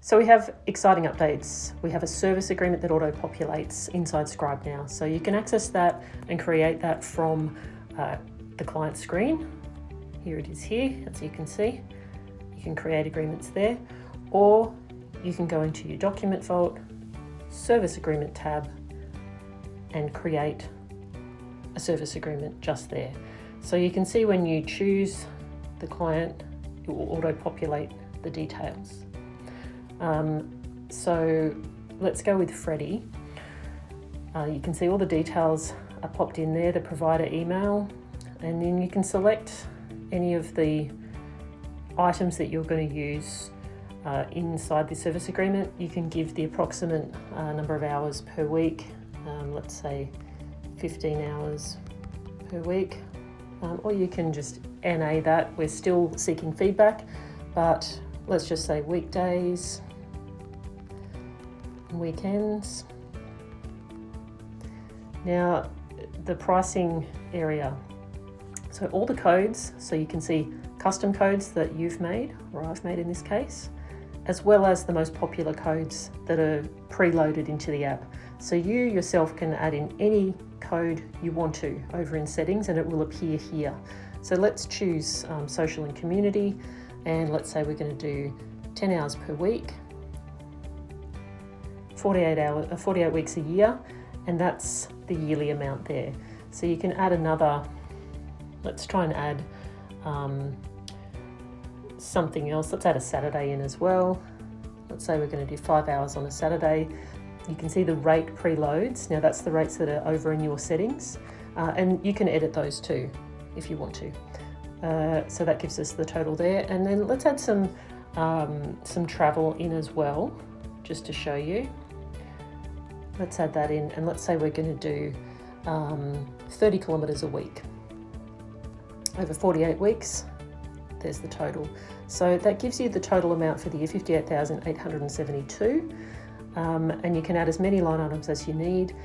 So we have exciting updates. We have a service agreement that auto-populates inside Scribe now. So you can access that and create that from the client screen. Here it is here, as you can see. You can create agreements there, or you can go into your document vault, service agreement tab, and create a service agreement just there. So you can see when you choose the client, it will auto-populate the details. So let's go with Freddie. You can see all the details are popped in there, the provider email, and then you can select any of the items that you're going to use inside the service agreement. You can give the approximate number of hours per week, let's say 15 hours per week, or you can just NA that. We're still seeking feedback, but let's just say weekdays, weekends. Now the pricing area, so all the codes, so you can see custom codes that you've made, or I've made in this case, as well as the most popular codes that are preloaded into the app. So you yourself can add in any code you want to over in settings and it will appear here. So let's choose social and community, and let's say we're going to do 10 hours per week, 48 weeks a year, and that's the yearly amount there. So you can add another, let's try and add something else. Let's add a Saturday in as well. Let's say we're going to do 5 hours on a Saturday. You can see the rate preloads. Now that's the rates that are over in your settings, and you can edit those too if you want to. So that gives us the total there, and then let's add some travel in as well, just to show you. Let's add that in, and let's say we're going to do 30 kilometres a week. Over 48 weeks, there's the total. So that gives you the total amount for the year, 58,872. And you can add as many line items as you need.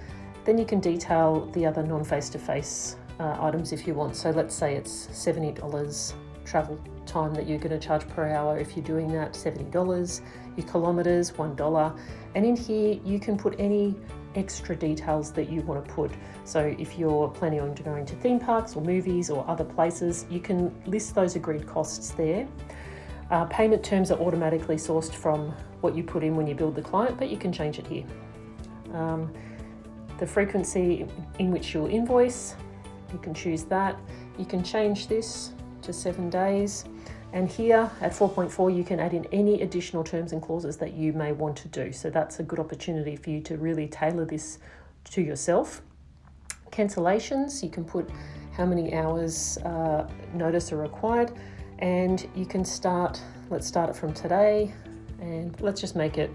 Then you can detail the other non-face-to-face items if you want. So let's say it's $70 travel time that you're going to charge per hour. If you're doing that, $70. Your kilometres, $1. And in here, you can put any extra details that you want to put. So if you're planning on going to theme parks or movies or other places, you can list those agreed costs there. Payment terms are automatically sourced from what you put in when you build the client, but you can change it here. The frequency in which you'll invoice, you can choose that. You can change this to 7 days. And here at 4.4, you can add in any additional terms and clauses that you may want to do. So that's a good opportunity for you to really tailor this to yourself. Cancellations, you can put how many hours notice are required, and you can start, let's start it from today, and let's just make it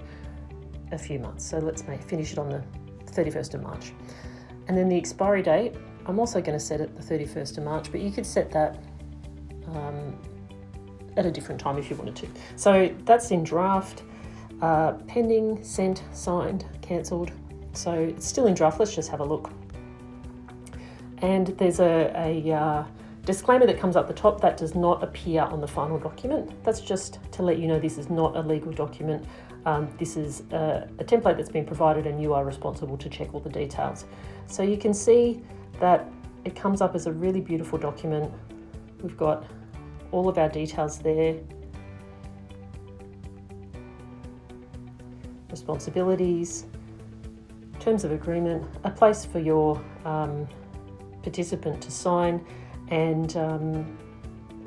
a few months. So let's finish it on the 31st of March. And then the expiry date, I'm also going to set it the 31st of March, but you could set that at a different time if you wanted to. So that's in draft, pending, sent, signed, cancelled. So it's still in draft. Let's just have a look. And there's a disclaimer that comes up the top that does not appear on the final document. That's just to let you know this is not a legal document. This is a template that's been provided, and you are responsible to check all the details. So you can see that it comes up as a really beautiful document. We've got all of our details there. Responsibilities, terms of agreement, a place for your participant to sign, and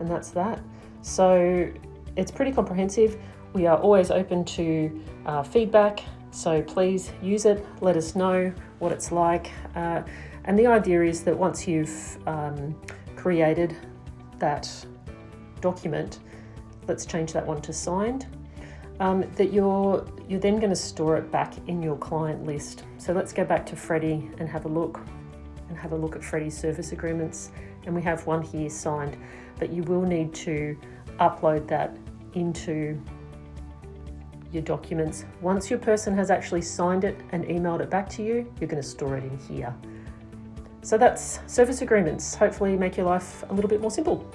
that's that. So it's pretty comprehensive. We are always open to feedback, so please use it. Let us know what it's like. And the idea is that once you've created that document, let's change that one to signed, that you're then going to store it back in your client list. So let's go back to Freddie and have a look at Freddie's service agreements, and we have one here signed, but you will need to upload that into your documents. Once your person has actually signed it and emailed it back to you, you're going to store it in here. So that's service agreements. Hopefully make your life a little bit more simple.